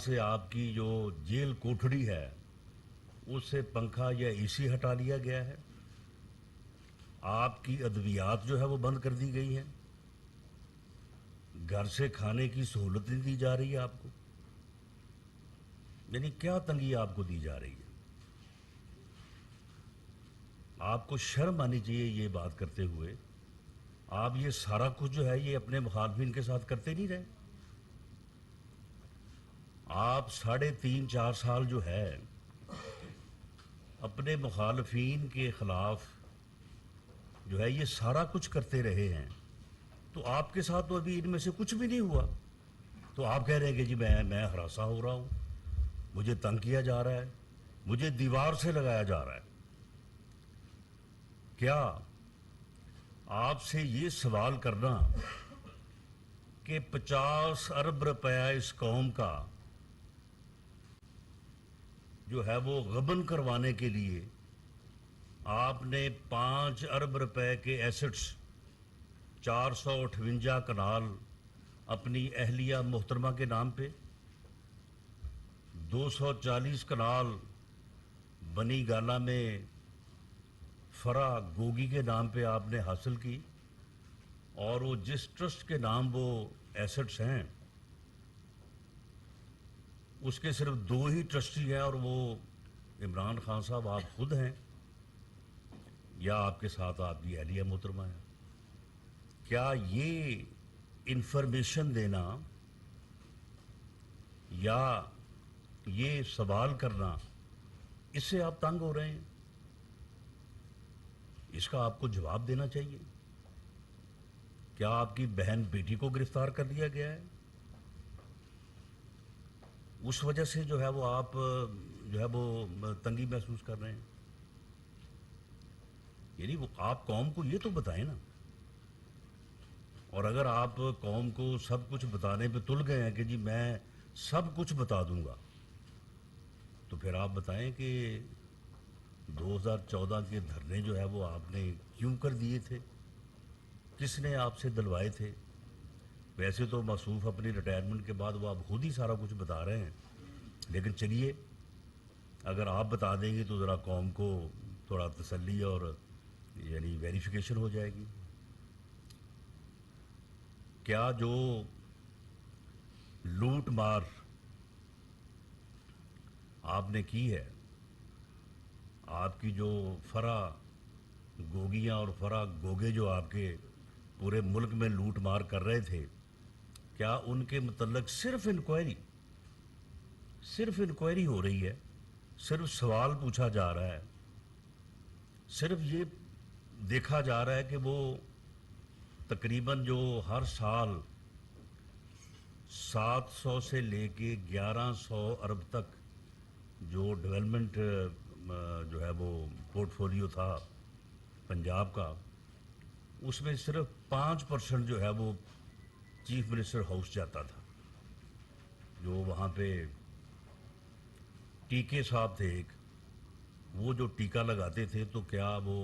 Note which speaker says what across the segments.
Speaker 1: سے آپ کی جو جیل کوٹڑی ہے اس سے پنکھا یا اے سی ہٹا لیا گیا ہے، آپ کی ادویات جو ہے وہ بند کر دی گئی ہیں، گھر سے کھانے کی سہولت نہیں دی جا رہی ہے آپ کو، یعنی کیا تنگی آپ کو دی جا رہی ہے؟ آپ کو شرم آنی چاہیے یہ بات کرتے ہوئے. آپ یہ سارا کچھ جو ہے یہ اپنے مخالفین کے ساتھ کرتے نہیں رہے. آپ 3.5-4 سال جو ہے اپنے مخالفین کے خلاف جو ہے یہ سارا کچھ کرتے رہے ہیں، تو آپ کے ساتھ تو ابھی ان میں سے کچھ بھی نہیں ہوا. تو آپ کہہ رہے ہیں کہ جی میں ہراساں ہو رہا ہوں، مجھے تنگ کیا جا رہا ہے، مجھے دیوار سے لگایا جا رہا ہے. کیا آپ سے یہ سوال کرنا کہ 50 ارب روپیہ اس قوم کا جو ہے وہ غبن کروانے کے لیے آپ نے 5 ارب روپے کے ایسٹس، 458 کنال اپنی اہلیہ محترمہ کے نام پہ، 240 کنال بنی گالا میں فرا گوگی کے نام پہ آپ نے حاصل کی، اور وہ جس ٹرسٹ کے نام وہ ایسٹس ہیں اس کے صرف 2 ہی ٹرسٹی ہیں، اور وہ عمران خان صاحب آپ خود ہیں یا آپ کے ساتھ آپ کی اہلیہ محترمہ ہے. کیا یہ انفارمیشن دینا یا یہ سوال کرنا، اس سے آپ تنگ ہو رہے ہیں؟ اس کا آپ کو جواب دینا چاہیے. کیا آپ کی بہن بیٹی کو گرفتار کر لیا گیا ہے؟ اس وجہ سے جو ہے وہ آپ جو ہے وہ تنگی محسوس کر رہے ہیں؟ یعنی وہ آپ قوم کو یہ تو بتائیں نا. اور اگر آپ قوم کو سب کچھ بتانے پہ تل گئے ہیں کہ جی میں سب کچھ بتا دوں گا، تو پھر آپ بتائیں کہ 2014 کے دھرنے جو ہے وہ آپ نے کیوں کر دیے تھے؟ کس نے آپ سے دلوائے تھے؟ ویسے تو موصوف اپنی ریٹائرمنٹ کے بعد وہ آپ خود ہی سارا کچھ بتا رہے ہیں، لیکن چلیے اگر آپ بتا دیں گے تو ذرا قوم کو تھوڑا تسلی اور یعنی ویریفیکیشن ہو جائے گی. کیا جو لوٹ مار آپ نے کی ہے، آپ کی جو فرا گوگیاں اور فرا گوگے جو آپ کے پورے ملک میں لوٹ مار کر رہے تھے، کیا ان کے متعلق صرف انکوائری ہو رہی ہے، صرف سوال پوچھا جا رہا ہے، صرف یہ دیکھا جا رہا ہے کہ وہ تقریباً جو ہر سال 700 سے لے کے 1100 ارب تک جو ڈیولپمنٹ جو ہے وہ پورٹ فولیو تھا پنجاب کا، اس میں صرف 5% جو ہے وہ چیف منسٹر ہاؤس جاتا تھا. جو وہاں پہ ٹیکے صاحب تھے ایک، وہ جو ٹیکہ لگاتے تھے تو کیا وہ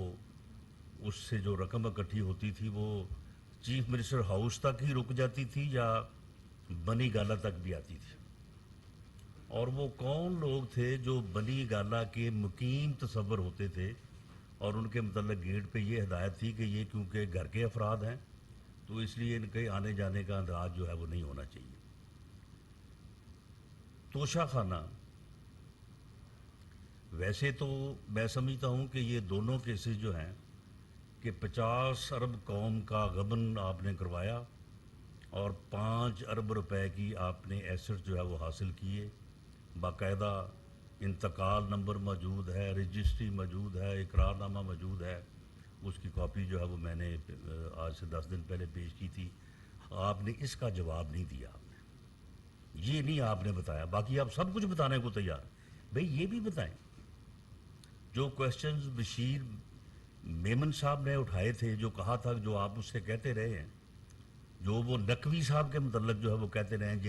Speaker 1: اس سے جو رقم اکٹھی ہوتی تھی وہ چیف منسٹر ہاؤس تک ہی رک جاتی تھی یا بنی گالا تک بھی آتی تھی؟ اور وہ کون لوگ تھے جو بنی گالا کے مقیم تصور ہوتے تھے اور ان کے متعلق گیٹ پہ یہ ہدایت تھی کہ یہ کیونکہ گھر کے افراد ہیں تو اس لیے ان کے آنے جانے کا اندراج جو ہے وہ نہیں ہونا چاہیے. توشہ خانہ، ویسے تو میں سمجھتا ہوں کہ یہ دونوں کیسز جو ہیں کہ 50 ارب قوم کا غبن آپ نے کروایا اور 5 ارب روپے کی آپ نے ایسٹ جو ہے وہ حاصل کیے، باقاعدہ انتقال نمبر موجود ہے، رجسٹری موجود ہے، اقرار نامہ موجود ہے. اس کی کاپی جو ہے وہ میں نے آج سے 10 دن پہلے پیش کی تھی. آپ نے اس کا جواب نہیں دیا. آپ نے یہ نہیں آپ نے بتایا، باقی آپ سب کچھ بتانے کو تیار. بھئی یہ بھی بتائیں جو کوشچنز بشیر میمن صاحب نے اٹھائے تھے، جو کہا تھا، جو آپ اس سے کہتے رہے ہیں، جو وہ نقوی صاحب کے متعلق جو ہے وہ کہتے رہے ہیں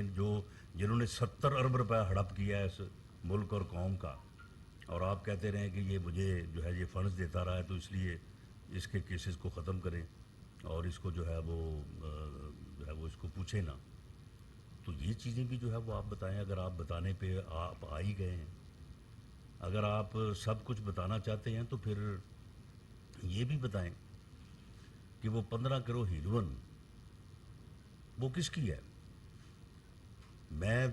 Speaker 1: جنہوں نے 70 ارب روپے ہڑپ کیا ہے اس ملک اور قوم کا، اور آپ کہتے رہے ہیں کہ یہ مجھے جو ہے یہ فنڈز دیتا رہا ہے تو اس لیے اس کے کیسز کو ختم کریں اور اس کو جو ہے وہ اس کو پوچھیں نا. تو یہ چیزیں بھی جو ہے وہ آپ بتائیں، اگر آپ بتانے پہ آپ آ ہی گئے ہیں، اگر آپ سب کچھ بتانا چاہتے ہیں تو پھر یہ بھی بتائیں کہ وہ 15 کروڑ ہیروئن وہ کس کی ہے؟ میں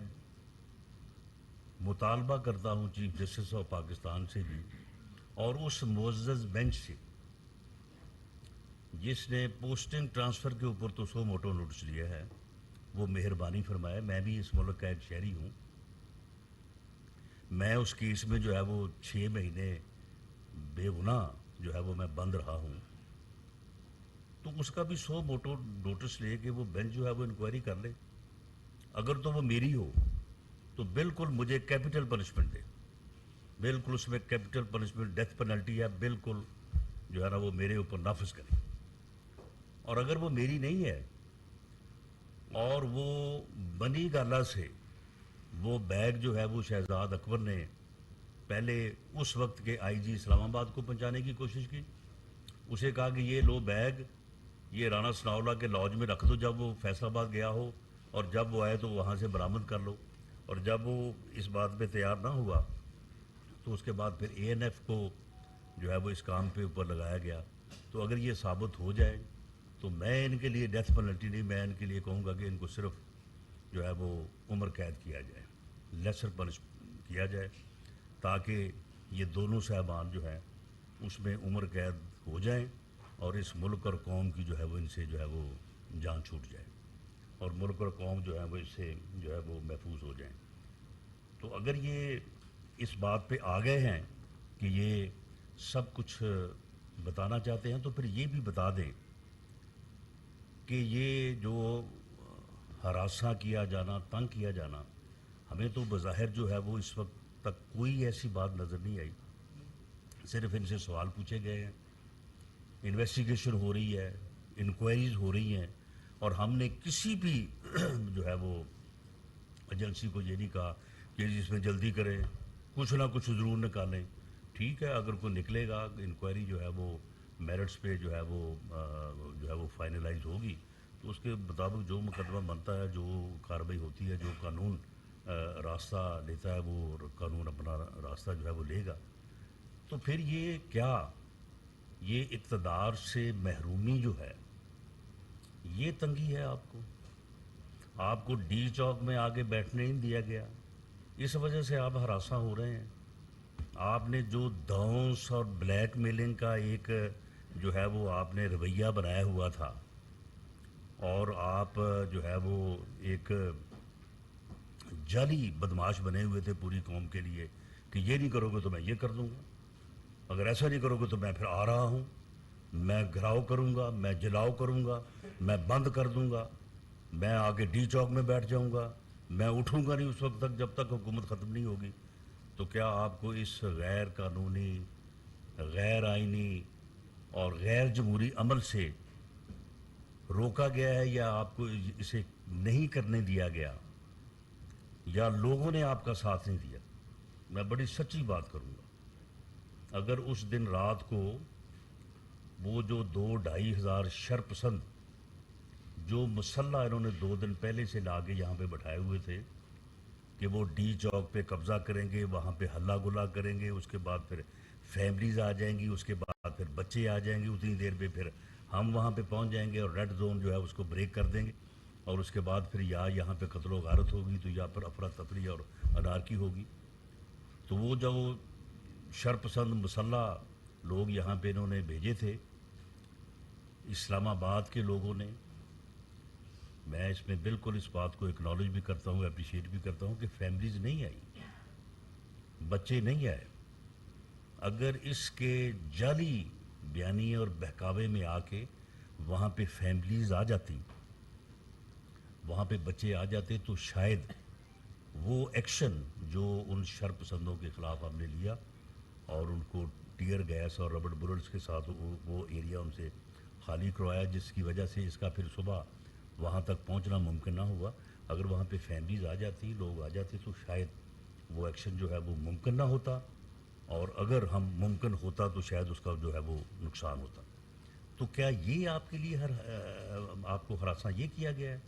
Speaker 1: مطالبہ کرتا ہوں چیف جسٹس آف پاکستان سے بھی، اور اس معزز بینچ سے جس نے پوسٹنگ ٹرانسفر کے اوپر تو سو موٹو نوٹس لیا ہے، وہ مہربانی فرمائے. میں بھی اس ملک کا ایک شہری ہوں. میں اس کیس میں جو ہے وہ 6 مہینے بے گناہ جو ہے وہ میں بند رہا ہوں. تو اس کا بھی سو موٹو نوٹس لے کے وہ بینچ جو ہے وہ انکوائری کر لے. اگر تو وہ میری ہو تو بالکل مجھے کیپٹل پنشمنٹ دے، بالکل اس میں کیپٹل پنشمنٹ ڈیتھ پینلٹی ہے، بالکل جو ہے نا وہ میرے اوپر نافذ کرے. اور اگر وہ میری نہیں ہے اور وہ بنی گالا سے وہ بیگ جو ہے وہ شہزاد اکبر نے پہلے اس وقت کے آئی جی اسلام آباد کو پہنچانے کی کوشش کی، اسے کہا کہ یہ لو بیگ یہ رانا ثناءاللہ کے لاج میں رکھ دو جب وہ فیصل آباد گیا ہو، اور جب وہ آئے تو وہاں سے برآمد کر لو. اور جب وہ اس بات پہ تیار نہ ہوا تو اس کے بعد پھر اے این ایف کو جو ہے وہ اس کام پہ اوپر لگایا گیا. تو اگر یہ ثابت ہو جائے تو میں ان کے لیے ڈیتھ پینلٹی نہیں، میں ان کے لیے کہوں گا کہ ان کو صرف جو ہے وہ عمر قید کیا جائے، لیسر پنش کیا جائے، تاکہ یہ دونوں صاحبان جو ہیں اس میں عمر قید ہو جائیں اور اس ملک اور قوم کی جو ہے وہ ان سے جو ہے وہ جان چھوٹ جائے، اور ملک اور قوم جو ہے وہ اس سے جو ہے وہ محفوظ ہو جائیں. تو اگر یہ اس بات پہ آ گئے ہیں کہ یہ سب کچھ بتانا چاہتے ہیں تو پھر یہ بھی بتا دیں کہ یہ جو ہراساں کیا جانا، تنگ کیا جانا، ہمیں تو بظاہر جو ہے وہ اس وقت تک کوئی ایسی بات نظر نہیں آئی. صرف ان سے سوال پوچھے گئے ہیں، انویسٹیگیشن ہو رہی ہے، انکوائریز ہو رہی ہیں، اور ہم نے کسی بھی جو ہے وہ ایجنسی کو یہ نہیں کہا کہ اس میں جلدی کریں، کچھ نہ کچھ ضرور نکالیں. ٹھیک ہے، اگر کوئی نکلے گا انکوائری جو ہے وہ میرٹس پہ جو ہے وہ فائنلائز ہوگی تو اس کے مطابق جو مقدمہ بنتا ہے، جو کارروائی ہوتی ہے، جو قانون راستہ لیتا ہے وہ قانون اپنا راستہ جو ہے وہ لے گا. تو پھر یہ کیا، یہ اقتدار سے محرومی جو ہے یہ تنگی ہے آپ کو؟ آپ کو ڈی چوک میں آگے بیٹھنے نہیں دیا گیا، اس وجہ سے آپ ہراساں ہو رہے ہیں. آپ نے جو دھونس اور بلیک میلنگ کا ایک جو ہے وہ آپ نے رویہ بنایا ہوا تھا، اور آپ جو ہے وہ ایک جعلی بدماش بنے ہوئے تھے پوری قوم کے لیے کہ یہ نہیں کرو گے تو میں یہ کر دوں گا، اگر ایسا نہیں کرو گے تو میں پھر آ رہا ہوں، میں گھراؤ کروں گا، میں جلاؤ کروں گا، میں بند کر دوں گا، میں آگے ڈی چوک میں بیٹھ جاؤں گا، میں اٹھوں گا نہیں اس وقت تک جب تک حکومت ختم نہیں ہوگی. تو کیا آپ کو اس غیر قانونی، غیر آئینی اور غیر جمہوری عمل سے روکا گیا ہے، یا آپ کو اسے نہیں کرنے دیا گیا، یا لوگوں نے آپ کا ساتھ نہیں دیا؟ میں بڑی سچی بات کروں گا، اگر اس دن رات کو وہ جو 2-2.5 ہزار شرپسند جو مسلح انہوں نے 2 دن پہلے سے لا کے یہاں پہ بٹھائے ہوئے تھے کہ وہ ڈی چوک پہ قبضہ کریں گے، وہاں پہ ہلا گلا کریں گے، اس کے بعد پھر فیملیز آ جائیں گی، اس کے بعد پھر بچے آ جائیں گے، اتنی دیر پہ پھر ہم وہاں پہ پہنچ جائیں گے اور ریڈ زون جو ہے اس کو بریک کر دیں گے، اور اس کے بعد پھر یا یہاں پہ قتل و غارت ہوگی تو یا پھر افراتفری اور انارکی ہوگی. تو وہ جو شرپسند مسلح لوگ یہاں پہ انہوں نے بھیجے تھے اسلام آباد کے لوگوں نے، میں اس میں بالکل اس بات کو اکنالج بھی کرتا ہوں، اپریشیٹ بھی کرتا ہوں کہ فیملیز نہیں آئی، بچے نہیں آئے. اگر اس کے جعلی بیانیے اور بہکاوے میں آ کے وہاں پہ فیملیز آ جاتی، وہاں پہ بچے آ جاتے، تو شاید وہ ایکشن جو ان شرپسندوں کے خلاف ہم نے لیا اور ان کو ٹیئر گیس اور ربڑ بلٹس کے ساتھ وہ ایریا ان سے خالی کروایا، جس کی وجہ سے اس کا پھر صبح وہاں تک پہنچنا ممکن نہ ہوا. اگر وہاں پہ فیملیز آ جاتی، لوگ آ جاتے، تو شاید وہ ایکشن جو ہے وہ ممکن نہ ہوتا، اور اگر ہم ممکن ہوتا تو شاید اس کا جو ہے وہ نقصان ہوتا. تو کیا یہ آپ کے لیے آپ کو ہراساں یہ کیا گیا ہے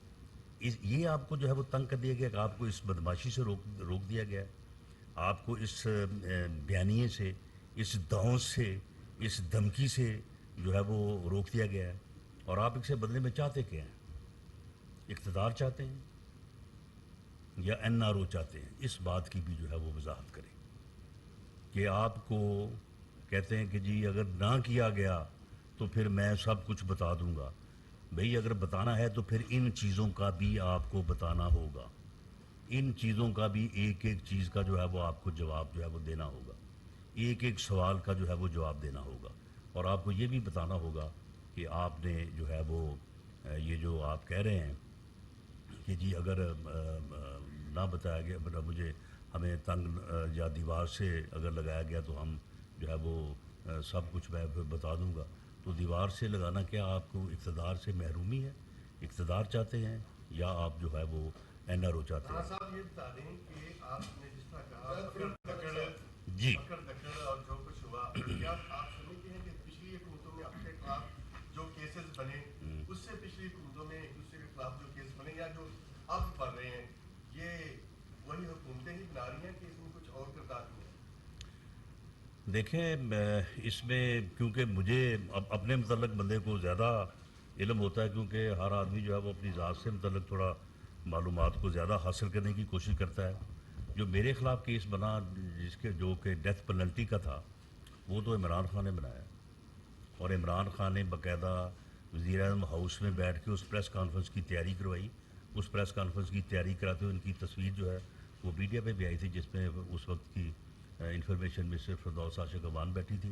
Speaker 1: یہ آپ کو جو ہے وہ تنگ کر دیا گیا کہ آپ کو اس بدماشی سے روک دیا گیا ہے، آپ کو اس بیانیے سے، اس دھونس سے، اس دھمکی سے جو ہے وہ روک دیا گیا ہے، اور آپ اس سے بدلے میں چاہتے کیا ہیں؟ اقتدار چاہتے ہیں یا این آر او چاہتے ہیں؟ اس بات کی بھی جو ہے وہ وضاحت کریں کہ آپ کو کہتے ہیں کہ جی اگر نہ کیا گیا تو پھر میں سب کچھ بتا دوں گا. بھئی اگر بتانا ہے تو پھر ان چیزوں کا بھی آپ کو بتانا ہوگا، ان چیزوں کا بھی ایک ایک چیز کا جو ہے وہ آپ کو جواب جو ہے وہ دینا ہوگا، ایک ایک سوال کا جو ہے وہ جواب دینا ہوگا، اور آپ کو یہ بھی بتانا ہوگا کہ آپ نے جو ہے وہ یہ جو آپ کہہ رہے ہیں کہ جی اگر نہ بتایا گیا، مطلب مجھے ہمیں تنگ یا دیوار سے اگر لگایا گیا تو ہم جو ہے وہ سب کچھ میں بتا دوں گا. تو دیوار سے لگانا کیا آپ کو اقتدار سے محرومی ہے؟ اقتدار چاہتے ہیں یا آپ جو ہے وہ این آر او چاہتے ہیں؟
Speaker 2: صاحب یہ بتا دیں کہ آپ نے جس طرح کہا
Speaker 1: جی
Speaker 2: پکڑ دکڑ اور جو کچھ ہوا، کیا آپ سمجھتے ہیں کہ پچھلی حکومتوں میں آپ کے خلاف جو کیسز بنے اس سے پچھلی حکومتوں میں ایک دوسرے کے خلاف جو کیس بنے یا جو اب بڑھ رہے ہیں یہ وہی حکومتیں ہی بنا رہی ہیں کہ اس میں کچھ اور کردار بھی ہے؟
Speaker 1: دیکھیں اس میں کیونکہ مجھے اپنے متعلق بندے کو زیادہ علم ہوتا ہے، کیونکہ ہر آدمی جو ہے وہ اپنی ذات سے متعلق تھوڑا معلومات کو زیادہ حاصل کرنے کی کوشش کرتا ہے. جو میرے خلاف کیس بنا جس کے جو کہ ڈیتھ پینلٹی کا تھا، وہ تو عمران خان نے بنایا، اور عمران خان نے باقاعدہ وزیر اعظم ہاؤس میں بیٹھ کے اس پریس کانفرنس کی تیاری کروائی. اس پریس کانفرنس کی تیاری کراتے ہوئے ان کی تصویر جو ہے وہ میڈیا پہ بھی آئی تھی، جس میں اس وقت کی انفارمیشن میں صرف فردوس عاشق امان بیٹھی تھی،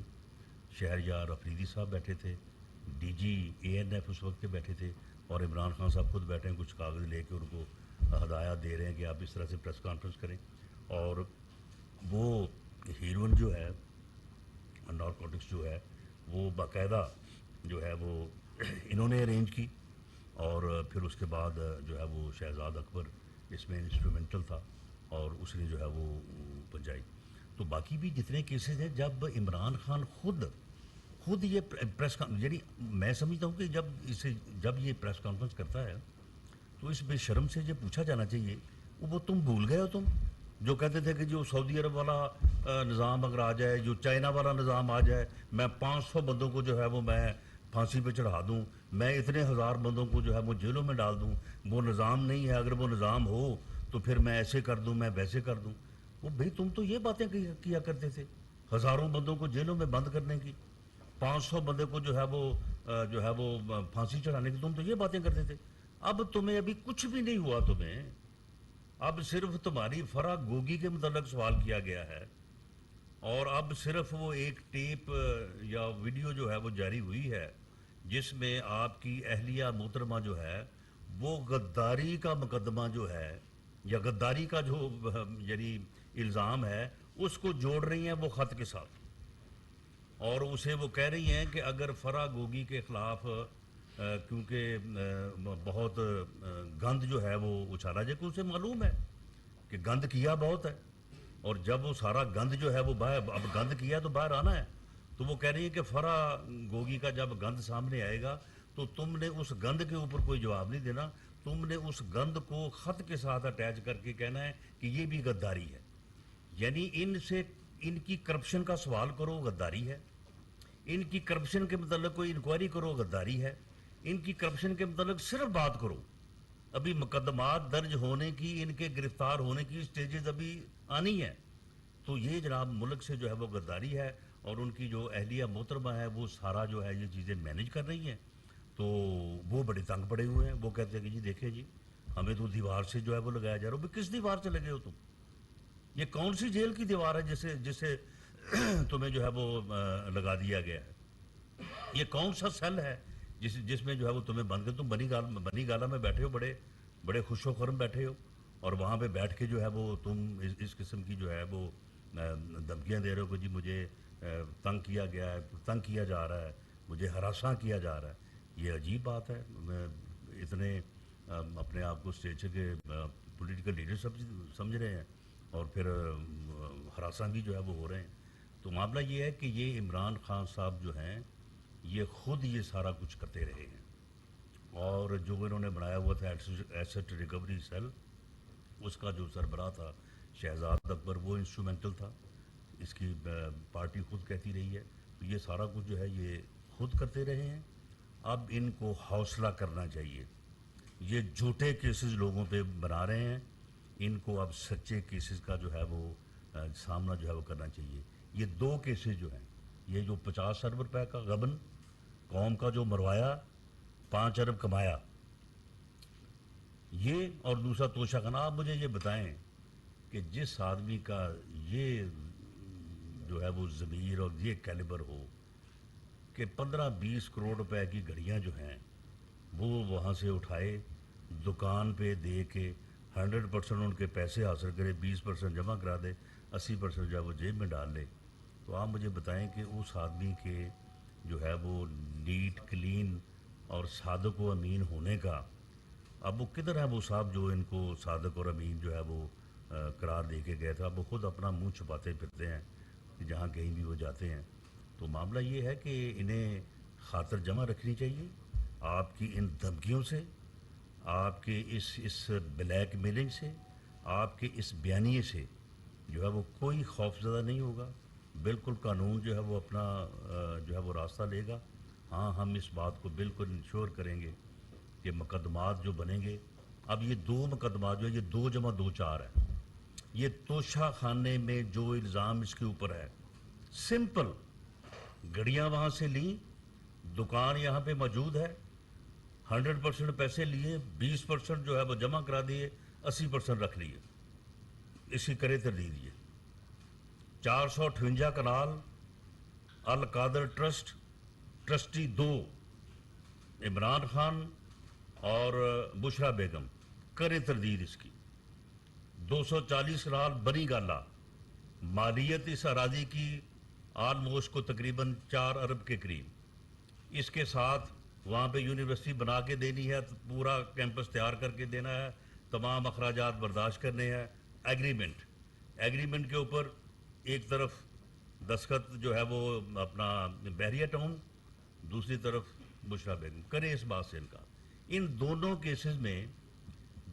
Speaker 1: شہریار افریدی صاحب بیٹھے تھے، ڈی جی اے این ایف اس وقت کے بیٹھے تھے، اور عمران خان صاحب خود بیٹھے ہیں کچھ کاغذ لے کے ان کو ہدایات دے رہے ہیں کہ آپ اس طرح سے پریس کانفرنس کریں. اور وہ ہیروئن جو ہے، نارکوٹکس جو ہے، وہ باقاعدہ جو ہے وہ انہوں نے ارینج کی، اور پھر اس کے بعد جو ہے وہ شہزاد اکبر اس میں انسٹرومنٹل تھا اور اس نے جو ہے وہ پہنچائی. تو باقی بھی جتنے کیسز ہیں، جب عمران خان خود یہ پریس یعنی میں سمجھتا ہوں کہ جب یہ پریس کانفرنس کرتا ہے تو اس بے شرم سے یہ پوچھا جانا چاہیے وہ تم بھول گئے ہو، تم جو کہتے تھے کہ جو سعودی عرب والا نظام اگر آ جائے، جو چائنا والا نظام آ جائے، میں 500 بندوں کو جو ہے وہ میں پھانسی پہ چڑھا دوں، میں اتنے ہزار بندوں کو جو ہے وہ جیلوں میں ڈال دوں. وہ نظام نہیں ہے، اگر وہ نظام ہو تو پھر میں ایسے کر دوں، میں ویسے کر دوں. وہ بھئی تم تو یہ باتیں کیا کرتے تھے، ہزاروں بندوں کو جیلوں میں بند کرنے کی، 500 بندے کو جو ہے وہ پھانسی چڑھانے کی، تم تو یہ باتیں کرتے تھے. اب تمہیں ابھی کچھ بھی نہیں ہوا، تمہیں اب صرف تمہاری فرح گوگی کے متعلق سوال کیا گیا ہے، اور اب صرف وہ ایک ٹیپ یا ویڈیو جو ہے وہ جاری ہوئی ہے جس میں آپ کی اہلیہ محترمہ جو ہے وہ غداری کا مقدمہ جو ہے یا غداری کا جو یعنی الزام ہے اس کو جوڑ رہی ہیں وہ خط کے ساتھ، اور اسے وہ کہہ رہی ہیں کہ اگر فرح گوگی کے خلاف کیونکہ بہت گند جو ہے وہ اچھالا جائے، کہ اسے معلوم ہے کہ گند کیا بہت ہے، اور جب وہ سارا گند جو ہے وہ باہر، اب گند کیا تو باہر آنا ہے، تو وہ کہہ رہی ہے کہ فرح گوگی کا جب گند سامنے آئے گا تو تم نے اس گند کے اوپر کوئی جواب نہیں دینا، تم نے اس گند کو خط کے ساتھ اٹیچ کر کے کہنا ہے کہ یہ بھی غداری ہے. یعنی ان کی کرپشن کا سوال کرو، غداری ہے. ان کی کرپشن کے متعلق کوئی انکوائری کرو، غداری ہے. ان کی کرپشن کے متعلق صرف بات کرو. ابھی مقدمات درج ہونے کی، ان کے گرفتار ہونے کی سٹیجز ابھی آنی ہے. تو یہ جناب ملک سے جو ہے وہ غداری ہے، اور ان کی جو اہلیہ محترمہ ہے وہ سارا جو ہے یہ چیزیں مینیج کر رہی ہیں. تو وہ بڑے تنگ پڑے ہوئے ہیں، وہ کہتے ہیں کہ جی دیکھیں جی ہمیں تو دیوار سے جو ہے وہ لگایا جا رہا ہے. کس دیوار سے لگے ہو تم؟ یہ کون سی جیل کی دیوار ہے جسے تمہیں جو ہے وہ لگا دیا گیا ہے؟ یہ کون سا سیل ہے جس میں جو ہے وہ تمہیں بند کر، تم بنی گالا میں بیٹھے ہو، بڑے خوش و خرم بیٹھے ہو، اور وہاں پہ بیٹھ کے جو ہے وہ تم اس قسم کی جو ہے وہ دھمکیاں دے رہے ہو کہ جی مجھے تنگ کیا گیا ہے، تنگ کیا جا رہا ہے، مجھے ہراساں کیا جا رہا ہے. یہ عجیب بات ہے. اتنے اپنے آپ کو اسٹیچر کے پولیٹیکل لیڈر سمجھ رہے ہیں، اور پھر ہراساں بھی جو ہے وہ ہو رہے ہیں. تو معاملہ یہ ہے کہ یہ عمران خان صاحب جو ہیں یہ خود یہ سارا کچھ کرتے رہے ہیں. اور جو انہوں نے بنایا ہوا تھا ایسٹ ریکوری سیل، اس کا جو سربراہ تھا شہزاد اکبر، وہ انسٹرومنٹل تھا، اس کی پارٹی خود کہتی رہی ہے. تو یہ سارا کچھ جو ہے یہ خود کرتے رہے ہیں. اب ان کو حوصلہ کرنا چاہیے. یہ جھوٹے کیسز لوگوں پہ بنا رہے ہیں، ان کو اب سچے کیسز کا جو ہے وہ سامنا جو ہے وہ کرنا چاہیے. یہ 2 کیسز جو ہیں، یہ جو 50 ارب روپے کا غبن قوم کا جو مروایا، 5 ارب کمایا، یہ اور دوسرا توشہ خانہ. آپ مجھے یہ بتائیں کہ جس آدمی کا یہ جو ہے وہ ضمیر اور یہ کیلیبر ہو کہ 15-20 کروڑ روپے کی گھڑیاں جو ہیں وہ وہاں سے اٹھائے، دکان پہ دے کے 100% ان کے پیسے حاصل کرے، 20% جمع کرا دے، 80% جو ہے وہ جیب میں ڈال لے. تو آپ مجھے بتائیں کہ اس آدمی کے جو ہے وہ نیٹ کلین اور صادق و امین ہونے کا اب وہ کدھر ہے وہ صاحب جو ان کو صادق اور امین جو ہے وہ قرار دے کے گئے تھا. اب وہ خود اپنا منہ چھپاتے پھرتے ہیں کہ جہاں کہیں بھی وہ جاتے ہیں. تو معاملہ یہ ہے کہ انہیں خاطر جمع رکھنی چاہیے. آپ کی ان دھمکیوں سے، آپ کے اس بلیک میلنگ سے، آپ کے اس بیانیے سے جو ہے وہ کوئی خوف زدہ نہیں ہوگا. بالکل قانون جو ہے وہ اپنا جو ہے وہ راستہ لے گا. ہاں، ہم اس بات کو بالکل انشور کریں گے کہ مقدمات جو بنیں گے، اب یہ 2 مقدمات جو ہے یہ 2 + 2 4 ہے. یہ توشہ خانے میں جو الزام اس کے اوپر ہے، سمپل، گڑیاں وہاں سے لیں، دکان یہاں پہ موجود ہے، 100% پیسے لیے، 20% جو ہے وہ جمع کرا دیے، 80% رکھ لیے. اس کی کرے تردید یہ 458 کنال القادر ٹرسٹ، ٹرسٹی 2 عمران خان اور بشرا بیگم، کرے تردید اس کی. 240 کنال بنی گالا، مالیت اس اراضی کی آلموسٹ کو تقریباً 4 ارب کے قریب. اس کے ساتھ وہاں پہ یونیورسٹی بنا کے دینی ہے، پورا کیمپس تیار کر کے دینا ہے، تمام اخراجات برداشت کرنے ہیں. ایگریمنٹ کے اوپر ایک طرف دستخط جو ہے وہ اپنا بحریہ ٹاؤن، دوسری طرف بشرا بیگم. کرے اس بات سے انکار. ان دونوں کیسز میں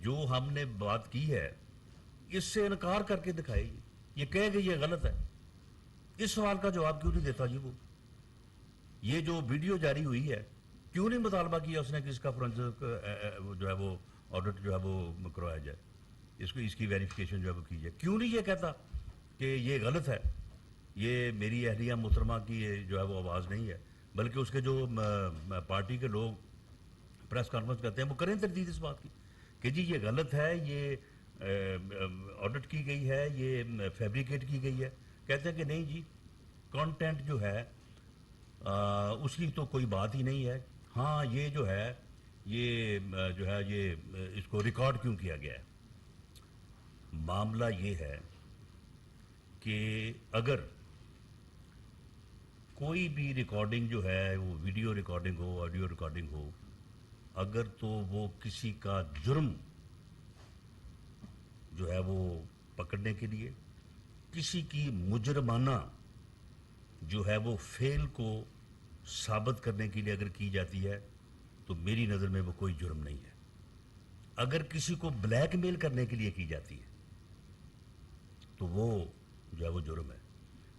Speaker 1: جو ہم نے بات کی ہے اس سے انکار کر کے دکھائے. یہ کہے کہ یہ غلط ہے. اس سوال کا جواب کیوں نہیں دیتا جی وہ؟ یہ جو ویڈیو جاری ہوئی ہے، کیوں نہیں مطالبہ کیا اس نے کہ اس کا فرنسک جو ہے وہ آڈٹ جو ہے وہ کروایا جائے، اس کی ویریفیکیشن جو ہے وہ کی جائے؟ کیوں نہیں یہ کہتا کہ یہ غلط ہے، یہ میری اہلیہ محترمہ کی جو ہے وہ آواز نہیں ہے، بلکہ اس کے جو پارٹی کے لوگ پریس کانفرنس کرتے ہیں وہ کریں تردید اس بات کی کہ جی یہ غلط ہے، یہ آڈٹ کی گئی ہے، یہ فیبریکیٹ کی گئی ہے. کہتے ہیں کہ نہیں جی، کانٹینٹ جو ہے اس کی تو کوئی بات ہی نہیں ہے. ہاں، یہ جو ہے یہ جو ہے یہ اس کو ریکارڈ کیوں کیا گیا ہے. معاملہ یہ ہے کہ اگر کوئی بھی ریکارڈنگ جو ہے وہ ویڈیو ریکارڈنگ ہو، آڈیو ریکارڈنگ ہو، اگر تو وہ کسی کا جرم جو ہے وہ پکڑنے کے لیے، کسی کی مجرمانہ جو ہے وہ فعل کو ثابت کرنے کے لیے اگر کی جاتی ہے تو میری نظر میں وہ کوئی جرم نہیں ہے. اگر کسی کو بلیک میل کرنے کے لیے کی جاتی ہے تو وہ جو ہے وہ جرم ہے.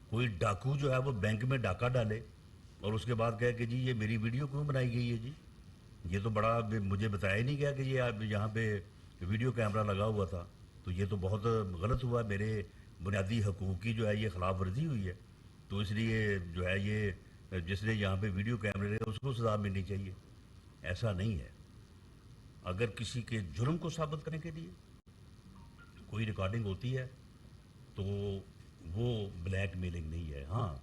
Speaker 1: کوئی ڈاکو جو ہے وہ بینک میں ڈاکہ ڈالے اور اس کے بعد کہے کہ جی یہ میری ویڈیو کیوں بنائی گئی ہے، جی یہ تو بڑا مجھے بتایا ہی نہیں گیا کہ یہ یہاں پہ ویڈیو کیمرہ لگا ہوا تھا، تو یہ تو بہت غلط ہوا، میرے بنیادی حقوق کی جو ہے یہ خلاف ورزی ہوئی ہے، تو اس لیے جو ہے یہ جس نے یہاں پہ ویڈیو کیمرے لگے اس کو سزا ملنی چاہیے. ایسا نہیں ہے. اگر کسی کے جرم کو ثابت کرنے کے لیے کوئی ریکارڈنگ ہوتی ہے تو وہ بلیک میلنگ نہیں ہے. ہاں،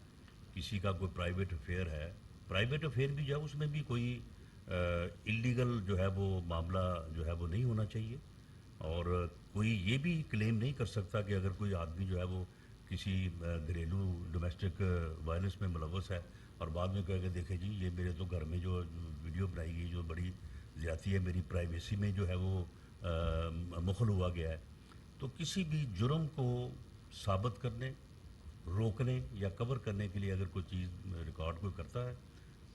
Speaker 1: کسی کا کوئی پرائیویٹ افیئر ہے، پرائیویٹ افیئر بھی جو ہے اس میں بھی کوئی اللیگل جو ہے وہ معاملہ جو ہے وہ نہیں ہونا چاہیے. اور کوئی یہ بھی کلیم نہیں کر سکتا کہ اگر کوئی آدمی جو ہے وہ کسی گھریلو ڈومیسٹک وائلنس میں ملوث ہے اور بعد میں کہے کہ دیکھیں جی یہ میرے تو گھر میں جو ویڈیو بنائی گئی جو بڑی زیادتی ہے، میری پرائیویسی میں جو ہے وہ مخل ہوا گیا ہے. تو کسی بھی جرم کو ثابت کرنے، روکنے یا کور کرنے کے لیے اگر کوئی چیز ریکارڈ کوئی کرتا ہے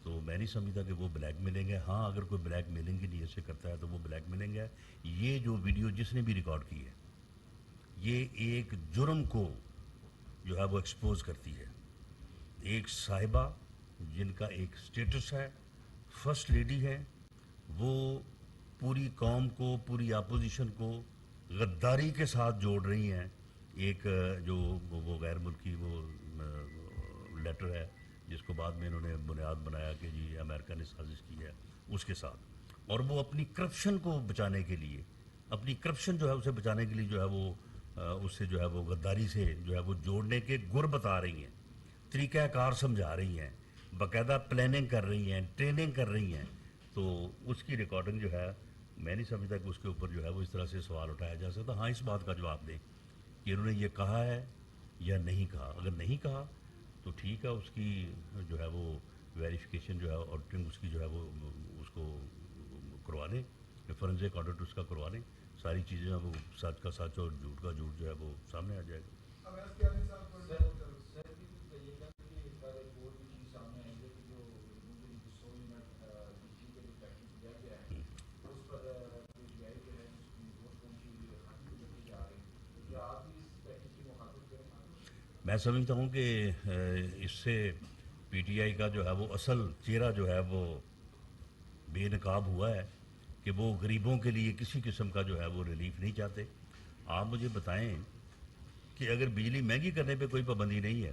Speaker 1: تو میں نہیں سمجھتا کہ وہ بلیک میلنگ ہے. ہاں اگر کوئی بلیک میلنگ کی نیت سے کرتا ہے تو وہ بلیک میلنگ ہے. یہ جو ویڈیو جس نے بھی ریکارڈ کی ہے یہ ایک جرم کو جو ہے وہ ایکسپوز کرتی ہے. ایک صاحبہ جن کا ایک سٹیٹس ہے، فرسٹ لیڈی ہے، وہ پوری قوم کو، پوری اپوزیشن کو غداری کے ساتھ جوڑ رہی ہیں. ایک جو وہ غیر ملکی وہ لیٹر ہے جس کو بعد میں انہوں نے بنیاد بنایا کہ جی امریکہ نے سازش کی ہے اس کے ساتھ، اور وہ اپنی کرپشن کو بچانے کے لیے، اپنی کرپشن جو ہے اسے بچانے کے لیے جو ہے وہ اس سے جو ہے وہ غداری سے جو ہے وہ جوڑنے کے گر بتا رہی ہیں، طریقہ کار سمجھا رہی ہیں، باقاعدہ پلاننگ کر رہی ہیں، ٹریننگ کر رہی ہیں. تو اس کی ریکارڈنگ جو ہے میں نہیں سمجھتا کہ اس کے اوپر جو ہے وہ اس طرح سے سوال اٹھایا جا سکتا. ہاں اس بات کا جواب دیں کہ انہوں نے یہ کہا ہے یا نہیں کہا. اگر نہیں کہا تو ٹھیک ہے، اس کی جو ہے وہ ویریفیکیشن جو ہے آڈیٹنگ اس کی جو ہے وہ اس کو کروا لیں، فورنزک آڈٹ اس کا کروا لیں. ساری چیزیں وہ سچ کا سچ اور جھوٹ کا جھوٹ جو ہے وہ سامنے آ جائے گا.
Speaker 3: اب ایس کے علی صاحب پر سر بھی یہ کہتے ہیں کہ سر ایک اور بھی چیز سامنے آئی ہے کہ جو مجھے 100 یونٹ بجلی کے جو فیکٹری دیا گیا ہے اس پر جو پی آئی کے ہے اس کی رپورٹ پہنچی ہوئی ہے، خاطی لگی جا رہی ہے. کیا آپ بھی اس پیکیج کی مخاطب کریں گے؟
Speaker 1: میں سمجھتا ہوں کہ اس سے پی ٹی آئی کا جو ہے وہ اصل چہرہ جو ہے وہ بے نقاب ہوا ہے کہ وہ غریبوں کے لیے کسی قسم کا جو ہے وہ ریلیف نہیں چاہتے. آپ مجھے بتائیں کہ اگر بجلی مہنگی کرنے پہ کوئی پابندی نہیں ہے،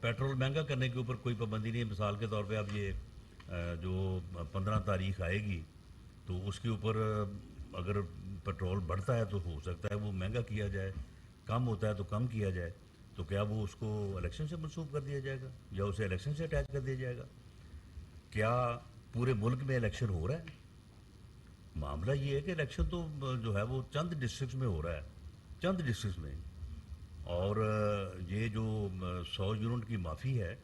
Speaker 1: پیٹرول مہنگا کرنے کے اوپر کوئی پابندی نہیں ہے، مثال کے طور پہ اب یہ جو 15 تاریخ آئے گی تو اس کے اوپر اگر پیٹرول بڑھتا ہے تو ہو سکتا ہے وہ مہنگا کیا جائے، کم ہوتا ہے تو کم کیا جائے. تو کیا وہ اس کو الیکشن سے منسوخ کر دیا جائے گا یا اسے الیکشن سے اٹیچ کر دیا جائے گا؟ کیا پورے ملک میں الیکشن ہو رہا ہے؟ معاملہ یہ ہے کہ الیکشن تو جو ہے وہ چند ڈسٹرکٹس میں ہو رہا ہے، چند ڈسٹرکٹس میں. اور یہ جو 100 یونٹ کی معافی ہے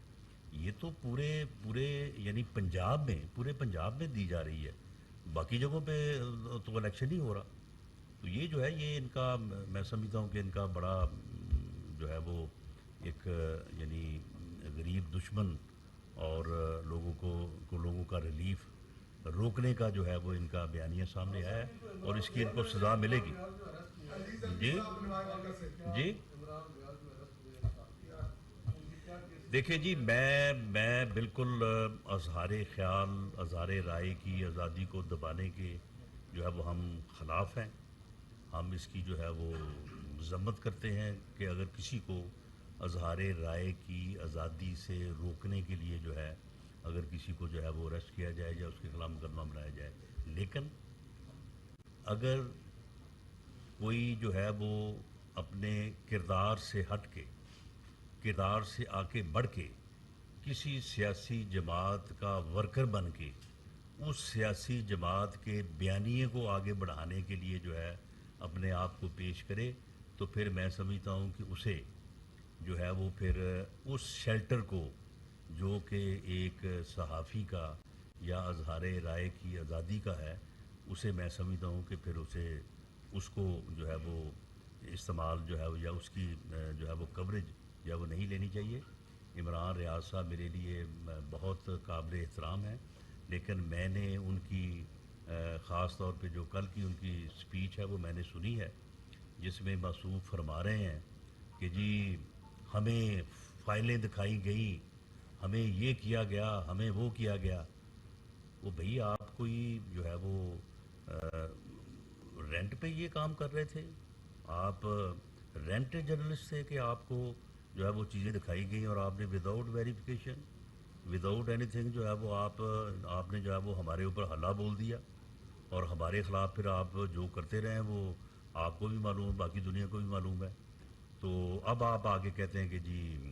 Speaker 1: یہ تو پورے یعنی پورے پنجاب میں دی جا رہی ہے، باقی جگہوں پہ تو الیکشن نہیں ہو رہا. تو یہ جو ہے یہ ان کا میں سمجھتا ہوں کہ ان کا بڑا جو ہے وہ ایک یعنی غریب دشمن اور لوگوں کا ریلیف روکنے کا جو ہے وہ ان کا بیانیہ سامنے آیا ہے اور اس کی ان کو سزا ملے گی. جی جی دیکھیں جی، میں بالکل اظہار خیال، اظہار رائے کی آزادی کو دبانے کے جو ہے وہ ہم خلاف ہیں. ہم اس کی جو ہے وہ مذمت کرتے ہیں کہ اگر کسی کو اظہار رائے کی آزادی سے روکنے کے لیے جو ہے اگر کسی کو جو ہے وہ اریسٹ کیا جائے یا اس کے خلاف مقدمہ بنایا جائے. لیکن اگر کوئی جو ہے وہ اپنے کردار سے ہٹ کے، کردار سے آگے بڑھ کے کسی سیاسی جماعت کا ورکر بن کے اس سیاسی جماعت کے بیانیے کو آگے بڑھانے کے لیے جو ہے اپنے آپ کو پیش کرے تو پھر میں سمجھتا ہوں کہ اسے جو ہے وہ پھر اس شیلٹر کو جو کہ ایک صحافی کا یا اظہار رائے کی آزادی کا ہے، اسے میں سمجھتا ہوں کہ پھر اس کو جو ہے وہ استعمال جو ہے یا اس کی جو ہے وہ کوریج یا وہ نہیں لینی چاہیے. عمران ریاض صاحب میرے لیے بہت قابل احترام ہیں، لیکن میں نے ان کی خاص طور پہ جو کل کی ان کی سپیچ ہے وہ میں نے سنی ہے جس میں موصوف فرما رہے ہیں کہ جی ہمیں فائلیں دکھائی گئیں، ہمیں یہ کیا گیا، ہمیں وہ کیا گیا. وہ بھئی آپ کوئی جو ہے وہ رینٹ پہ یہ کام کر رہے تھے؟ آپ رینٹ جرنلسٹ تھے کہ آپ کو جو ہے وہ چیزیں دکھائی گئیں اور آپ نے without verification, without any thing جو ہے وہ آپ نے جو ہے وہ ہمارے اوپر حلا بول دیا اور ہمارے خلاف پھر آپ جو کرتے رہے ہیں وہ آپ کو بھی معلوم ہے، باقی دنیا کو بھی معلوم ہے. تو اب آپ آگے کہتے ہیں کہ جی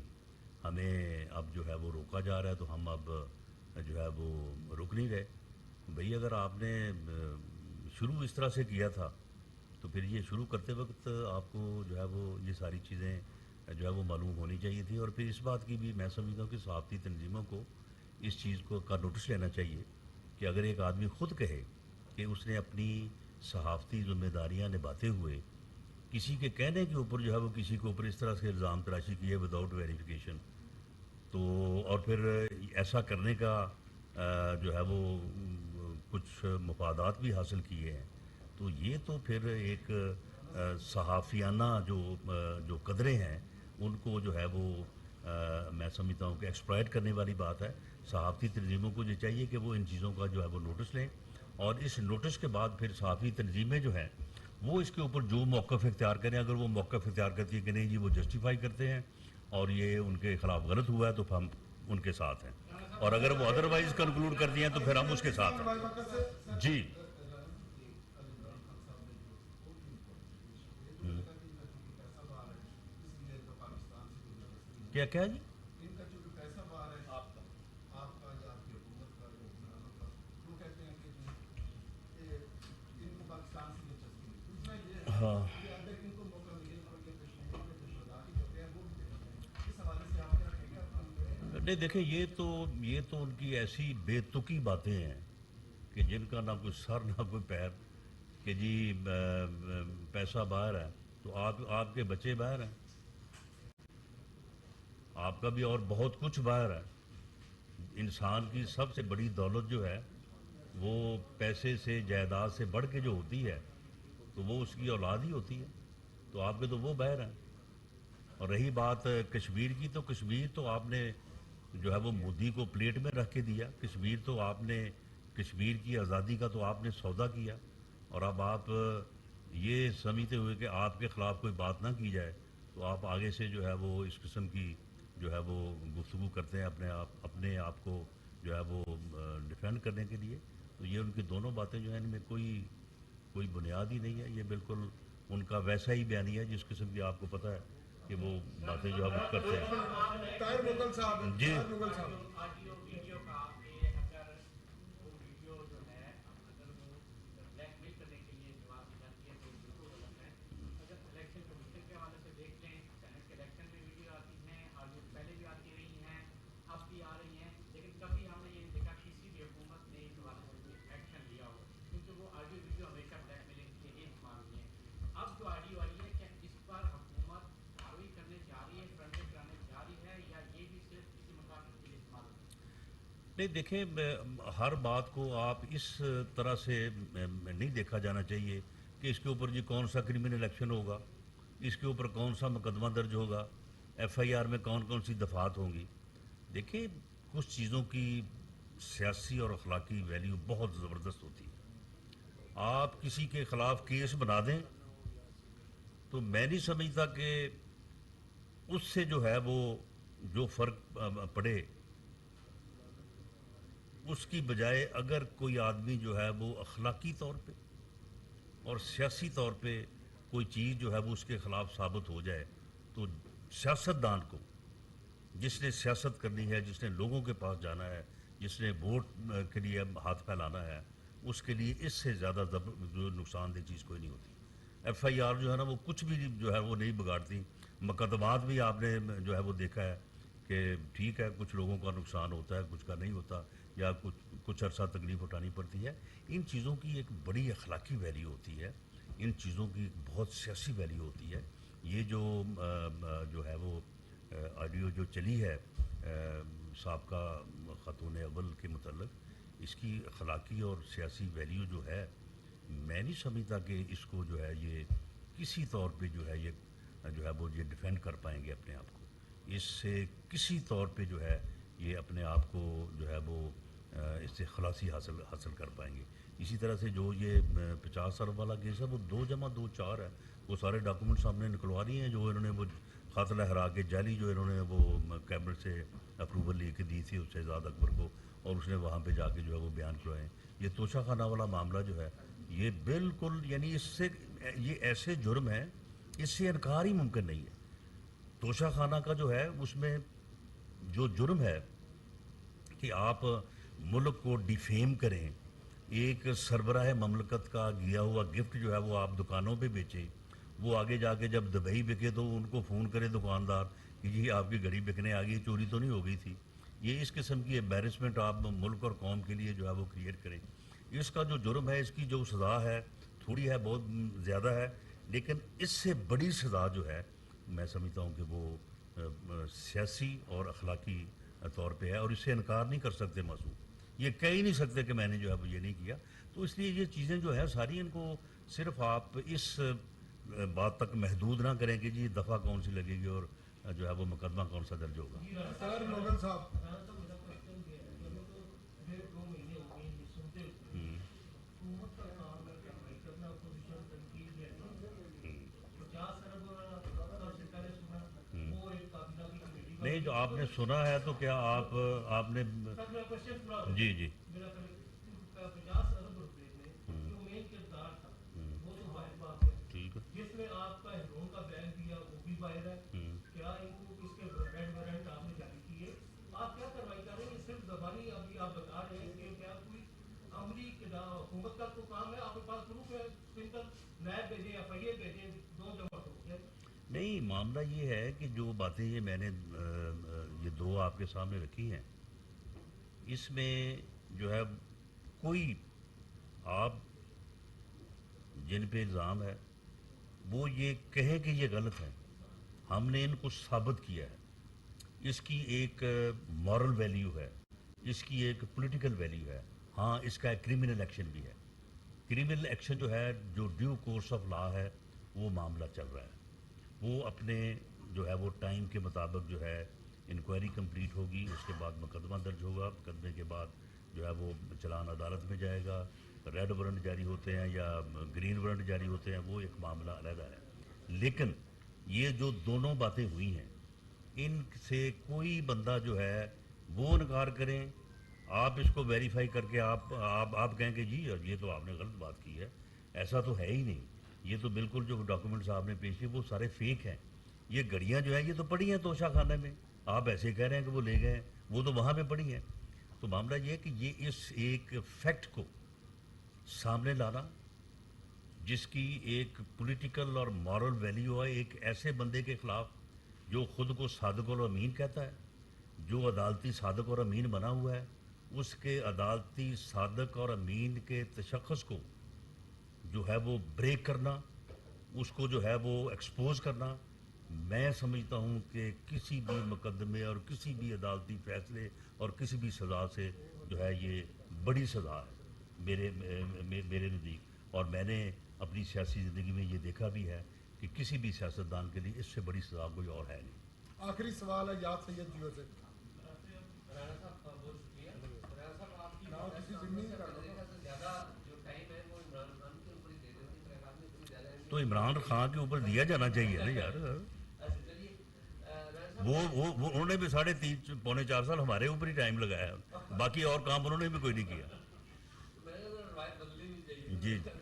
Speaker 1: ہمیں اب جو ہے وہ روکا جا رہا ہے تو ہم اب جو ہے وہ رک نہیں رہے. بھئی اگر آپ نے شروع اس طرح سے کیا تھا تو پھر یہ شروع کرتے وقت آپ کو جو ہے وہ یہ ساری چیزیں جو ہے وہ معلوم ہونی چاہیے تھی. اور پھر اس بات کی بھی میں سمجھتا ہوں کہ صحافتی تنظیموں کو اس چیز کا نوٹس لینا چاہیے کہ اگر ایک آدمی خود کہے کہ اس نے اپنی صحافتی ذمہ داریاں نبھاتے ہوئے کسی کے کہنے کے اوپر جو ہے وہ کسی کے اوپر اس طرح سے الزام تراشی کی ہے وداؤٹ ویریفیکیشن، تو اور پھر ایسا کرنے کا جو ہے وہ کچھ مفادات بھی حاصل کیے ہیں. تو یہ تو پھر ایک صحافیانہ جو قدریں ہیں ان کو جو ہے وہ میں سمجھتا ہوں کہ ایکسپلائٹ کرنے والی بات ہے. صحافتی تنظیموں کو یہ چاہیے کہ وہ ان چیزوں کا جو ہے وہ نوٹس لیں, اور اس نوٹس کے بعد پھر صحافی تنظیمیں جو ہیں وہ اس کے اوپر جو موقف اختیار کریں. اگر وہ موقف اختیار کرتی ہے کہ نہیں جی وہ جسٹیفائی کرتے ہیں اور یہ ان کے خلاف غلط ہوا ہے تو ہم ان کے ساتھ ہیں, اور اگر وہ ادروائز کنکلوڈ کرتی ہیں تو پھر ہم اس کے ساتھ ہیں. جی کیا کیا جی
Speaker 2: ان کا جو پیسہ باہر ہے آپ کا یا آپ کی حکومت کا یا حکمرانوں کا, وہ کہتے ہیں کہ ان کو پاکستان سے دلچسپی نہیں. دوسرا یہ ہے
Speaker 1: ہاں
Speaker 2: کہ اگر ان کو موقع ملے اور یہ کشمیر میں جو شہداء کی جگہ ہے وہ بھی دیکھتے ہیں, اس حوالے سے آپ کیا کہیں گے؟
Speaker 1: نہیں دیکھیں, یہ تو ان کی ایسی بے تکی باتیں ہیں کہ جن کا نہ کوئی سر نہ کوئی پیر, کہ جی پیسہ باہر ہے تو آپ کے بچے باہر ہیں, آپ کا بھی اور بہت کچھ باہر ہے. انسان کی سب سے بڑی دولت جو ہے وہ پیسے سے جائیداد سے بڑھ کے جو ہوتی ہے تو وہ اس کی اولاد ہی ہوتی ہے. تو آپ کے تو وہ باہر ہیں. اور رہی بات کشمیر کی, تو کشمیر تو آپ نے جو ہے وہ مودی کو پلیٹ میں رکھ کے دیا. کشمیر تو آپ نے, کشمیر کی آزادی کا تو آپ نے سودا کیا, اور اب آپ یہ سمجھتے ہوئے کہ آپ کے خلاف کوئی بات نہ کی جائے تو آپ آگے سے جو ہے وہ اس قسم کی جو ہے وہ گفتگو کرتے ہیں اپنے آپ کو جو ہے وہ ڈیفینڈ کرنے کے لیے. تو یہ ان کی دونوں باتیں جو ہیں ان میں کوئی بنیاد ہی نہیں ہے. یہ بالکل ان کا ویسا ہی بیانیہ ہے جس قسم کی آپ کو پتہ ہے کہ وہ باتیں جو ہے وہ کرتے ہیں.
Speaker 2: طاہر مغل صاحب,
Speaker 1: جی
Speaker 2: طاہر مغل صاحب,
Speaker 3: آڈیو ویڈیو کا کہ اگر وہ ویڈیو جو ہے اگر وہ بلیک میل کرنے کے لیے جواب دی جاتی ہے تو بالکل غلط ہے. اگر الیکشن کمیشن کے حوالے سے دیکھ لیں, سینٹ کے الیکشن میں ویڈیو آتی ہیں, آڈیو پہلے بھی آتی رہی ہیں, اب بھی آ رہی ہیں, لیکن کبھی ہم نے یہ نہیں دیکھا کسی بھی حکومت نے اس حوالے سے کوئی ایکشن لیا ہو, کیونکہ وہ آڈیو ویڈیو ہمیشہ بلیک میلنگ کے لیے استعمال ہوئی ہیں. اب جو آڈیو آئی ہے کیا اس پر حکومت کارروائی کرنے جا رہی ہے, فرنٹیں کرانے جا رہی ہے, یا یہ بھی صرف کسی مقاصد کے لیے استعمال ہوگی؟
Speaker 1: نہیں دیکھیں, ہر بات کو آپ اس طرح سے نہیں دیکھا جانا چاہیے کہ اس کے اوپر جی کون سا کرمنل ایکشن ہوگا, اس کے اوپر کون سا مقدمہ درج ہوگا, ایف آئی آر میں کون کون سی دفعات ہوں گی. دیکھیں کچھ چیزوں کی سیاسی اور اخلاقی ویلیو بہت زبردست ہوتی ہے. آپ کسی کے خلاف کیس بنا دیں تو میں نہیں سمجھتا کہ اس سے جو ہے وہ جو فرق پڑے, اس کی بجائے اگر کوئی آدمی جو ہے وہ اخلاقی طور پہ اور سیاسی طور پہ کوئی چیز جو ہے وہ اس کے خلاف ثابت ہو جائے تو سیاستدان کو, جس نے سیاست کرنی ہے, جس نے لوگوں کے پاس جانا ہے, جس نے ووٹ کے لیے ہاتھ پھیلانا ہے, اس کے لیے اس سے زیادہ جو نقصان دہ چیز کوئی نہیں ہوتی. ایف آئی آر جو ہے نا وہ کچھ بھی جو ہے وہ نہیں بگاڑتی. مقدمات بھی آپ نے جو ہے وہ دیکھا ہے کہ ٹھیک ہے کچھ لوگوں کا نقصان ہوتا ہے, کچھ کا نہیں ہوتا, یا کچھ عرصہ تکلیف اٹھانی پڑتی ہے. ان چیزوں کی ایک بڑی اخلاقی ویلیو ہوتی ہے, ان چیزوں کی بہت سیاسی ویلیو ہوتی ہے. یہ جو ہے وہ آڈیو جو چلی ہے سابقہ خاتون اول کے متعلق, اس کی اخلاقی اور سیاسی ویلیو جو ہے میں نہیں سمجھتا کہ اس کو جو ہے یہ کسی طور پہ جو ہے وہ یہ ڈیفینڈ کر پائیں گے اپنے آپ کو. اس سے کسی طور پہ جو ہے یہ اپنے آپ کو جو ہے وہ اس سے خلاصی حاصل کر پائیں گے. اسی طرح سے جو یہ 50 ارب والا کیس ہے وہ 2 + 2 = 4 ہے. وہ سارے ڈاکومنٹ سامنے نکلوا رہی ہیں جو انہوں نے وہ خط لہرا کے جعلی جو انہوں نے وہ کیبنٹ سے اپروول لے کے دی تھی اس شہزاد اکبر کو, اور اس نے وہاں پہ جا کے جو ہے وہ بیان کروائے. یہ توشہ خانہ والا معاملہ جو ہے یہ بالکل یعنی اس سے یہ ایسے جرم ہیں اس سے انکار ہی ممکن نہیں ہے. توشہ خانہ کا جو ہے اس میں جو جرم ہے کہ آپ ملک کو ڈیفیم کریں, ایک سربراہ مملکت کا گیا ہوا گفٹ جو ہے وہ آپ دکانوں پہ بیچیں, وہ آگے جا کے جب دبئی بکے تو ان کو فون کرے دکاندار کہ جی آپ کی گھڑی بکنے آ گئی, چوری تو نہیں ہو گئی تھی. یہ اس قسم کی ایمبیرسمنٹ آپ ملک اور قوم کے لیے جو ہے وہ کریٹ کریں. اس کا جو جرم ہے اس کی جو سزا ہے تھوڑی ہے, بہت زیادہ ہے, لیکن اس سے بڑی سزا جو ہے میں سمجھتا ہوں کہ وہ سیاسی اور اخلاقی طور پہ ہے اور اس سے انکار نہیں کر سکتے معصوم. یہ کہہ ہی نہیں سکتے کہ میں نے جو ہے وہ یہ نہیں کیا. تو اس لیے یہ چیزیں جو ہے ساری ان کو صرف آپ اس بات تک محدود نہ کریں کہ جی دفعہ کون سی لگے گی اور جو ہے وہ مقدمہ کون سا درج ہوگا.
Speaker 4: سر نوبل صاحب
Speaker 3: رانا صاحب میرا کوشچن یہ ہے کہ ہمیں تو 1.5-2 مہینے ہو گئے یہ سنتے ہوئے حکومت کا کام ہے کارروائی کرنا اپوزیشن تنقید ہے 50 ارب سے پہلے سنا وہ ایک کابینہ کی کمیٹی
Speaker 1: نہیں جو آپ نے سنا ہے تو کیا آپ نے
Speaker 3: سر میرا کوشچن پورا
Speaker 1: جی جی
Speaker 3: میرا 50 ارب روپے میں جو مین کردار تھا وہ تو باہر بات ہے
Speaker 1: ٹھیک ہے.
Speaker 3: جس میں آپ کا ہیرون کا بیان دیا وہ بھی باہر ہے. کیا ان کو اس کے ریڈ وارنٹ آپ نے جاری کیے؟ آپ کیا کارروائی کر رہے ہیں؟ صرف زبانی ابھی آپ بتا رہے ہیں کہ کیا کوئی عملی حکومت کا تو کام ہے آپ کے پاس پروف ہے سمپل نیب بھیجیں ایف آئی اے بھیجیں دو جمع ہو گیا.
Speaker 1: نہیں معاملہ یہ ہے کہ جو باتیں یہ میں نے یہ دو آپ کے سامنے رکھی ہیں اس میں جو ہے کوئی آپ جن پہ الزام ہے وہ یہ کہیں کہ یہ غلط ہے. ہم نے ان کو ثابت کیا ہے. اس کی ایک مورل ویلیو ہے, اس کی ایک پولیٹیکل ویلیو ہے. ہاں اس کا ایک کرمنل ایکشن بھی ہے. کرمنل ایکشن جو ہے جو ڈیو کورس آف لا ہے وہ معاملہ چل رہا ہے. وہ اپنے جو ہے وہ ٹائم کے مطابق جو ہے انکوائری کمپلیٹ ہوگی, اس کے بعد مقدمہ درج ہوگا, مقدمے کے بعد جو ہے وہ چلان عدالت میں جائے گا, ریڈ وارنٹ جاری ہوتے ہیں یا گرین وارنٹ جاری ہوتے ہیں وہ ایک معاملہ علیحدہ ہے. لیکن یہ جو دونوں باتیں ہوئی ہیں ان سے کوئی بندہ جو ہے وہ انکار کریں, آپ اس کو ویریفائی کر کے آپ کہیں کہ جی یہ تو آپ نے غلط بات کی ہے, ایسا تو ہے ہی نہیں. یہ تو بالکل جو ڈاکومنٹس آپ نے پیش کیے وہ سارے فیک ہیں. یہ گھڑیاں جو ہیں یہ تو پڑی ہیں توشہ خانے میں, آپ ایسے کہہ رہے ہیں کہ وہ لے گئے ہیں, وہ تو وہاں پہ پڑی ہیں. تو معاملہ یہ ہے کہ یہ اس ایک فیکٹ کو سامنے لانا جس کی ایک پولیٹیکل اور مورل ویلیو ہے ایک ایسے بندے کے خلاف جو خود کو صادق اور امین کہتا ہے, جو عدالتی صادق اور امین بنا ہوا ہے, اس کے عدالتی صادق اور امین کے تشخص کو جو ہے وہ بریک کرنا, اس کو جو ہے وہ ایکسپوز کرنا, میں سمجھتا ہوں کہ کسی بھی مقدمے اور کسی بھی عدالتی فیصلے اور کسی بھی سزا سے جو ہے یہ بڑی سزا ہے میرے نزدیک. اور میں نے اپنی سیاسی زندگی میں یہ دیکھا بھی ہے کہ کسی بھی سیاستدان کے لیے اس سے بڑی سزا کوئی اور ہے نہیں.
Speaker 4: آخری سوال ہے یاد سید جیو سے.
Speaker 3: رانا صاحب بہت شکریہ. رانا صاحب آپ کی
Speaker 4: نہ کسی ضمنی کا
Speaker 3: زیادہ جو ٹائم ہے وہ عمران خان کے اوپر ہی دے دیتے ہیں. عمران نے اتنی زیادہ
Speaker 1: تو عمران خان کے اوپر دیا جانا چاہیے نا یار.
Speaker 3: چلیے رانا صاحب
Speaker 1: وہ انہوں نے بھی 3.5-4 سال ہمارے اوپر ہی ٹائم لگایا, باقی اور کام انہوں نے بھی کوئی نہیں کیا.
Speaker 3: میں نے روایت بدلنی نہیں چاہیے.
Speaker 1: جی
Speaker 3: رانا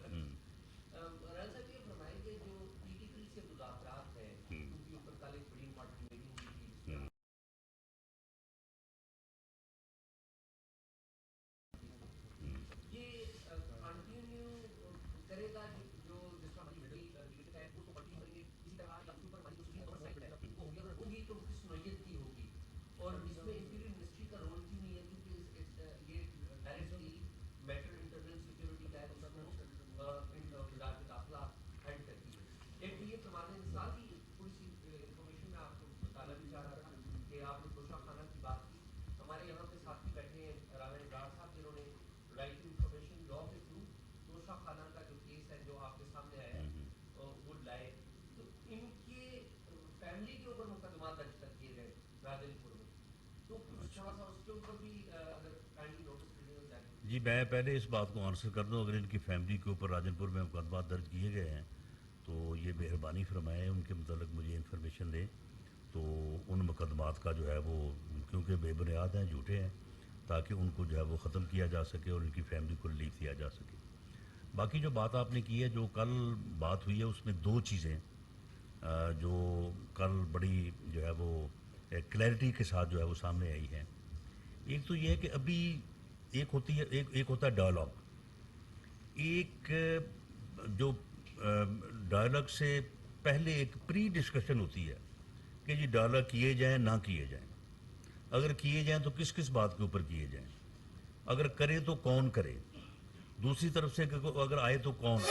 Speaker 3: صاحب یہ فرمائیں کہ جو پی ٹی پی سے مذاکرات ہیں ان کے اوپر کل ایک بڑی امپورٹنٹ میٹنگ ہوئی تھی. یہ کنٹینیو کرے گا جو جس کا ہماری ڈبیٹ ہے اس کو کنٹینیو کریں گے اسی طرح آپ کے اوپر ہماری جو سپریم کورٹ سائٹ ہے وہ ہوگی, اگر ہوگی تو کس نوعیت کی ہوگی اور اس میں انٹیریئر منسٹری کا رول کیوں نہیں ہے, کیونکہ یہ ڈائریکٹلی میٹر انٹرنل سیکورٹی کا وزارت داخلہ ہینڈ کرتی ہے. ایک تو یہ فرمانے ساتھ ہی تھوڑی سی انفارمیشن میں آپ کو بتانا بھی چاہ رہا تھا کہ آپ نے توشہ خانہ کی بات کی. ہمارے یہاں پہ ساتھی بیٹھے ہیں رانا ابرار صاحب جنہوں نے رائٹ ٹو انفارمیشن لا کے تھرو توشہ خانہ کا جو کیس ہے جو آپ کے سامنے آیا ہے وہ لائے, تو ان کے فیملی کے اوپر مقدمات درج کر کیے گئے راجن پور میں, تو کچھ تھوڑا سا اس کے اوپر بھی اگر کائنڈلی نوٹس کریں ہو جائے.
Speaker 1: جی میں پہلے اس بات کو آنسر کر دوں. اگر ان کی فیملی کے اوپر راجن پور میں مقدمات درج کیے گئے ہیں تو یہ مہربانی فرمائیں ان کے متعلق مجھے انفارمیشن دیں, تو ان مقدمات کا جو ہے وہ کیونکہ بے بنیاد ہیں, جھوٹے ہیں, تاکہ ان کو جو ہے وہ ختم کیا جا سکے اور ان کی فیملی کو ریلیف دیا جا سکے. باقی جو بات آپ نے کی ہے, جو کل بات ہوئی ہے اس میں 2 چیزیں جو کل بڑی جو ہے وہ کلیئرٹی کے ساتھ جو ہے وہ سامنے آئی ہیں. ایک تو یہ ہے کہ ابھی ایک ہوتا ہے ڈائلاگ, ایک جو ڈائلاگ سے پہلے ایک پری ڈسکشن ہوتی ہے کہ جی ڈائلاگ کیے جائیں نہ کیے جائیں, اگر کیے جائیں تو کس کس بات کے اوپر کیے جائیں, اگر کرے تو کون کرے, دوسری طرف سے اگر آئے تو کون.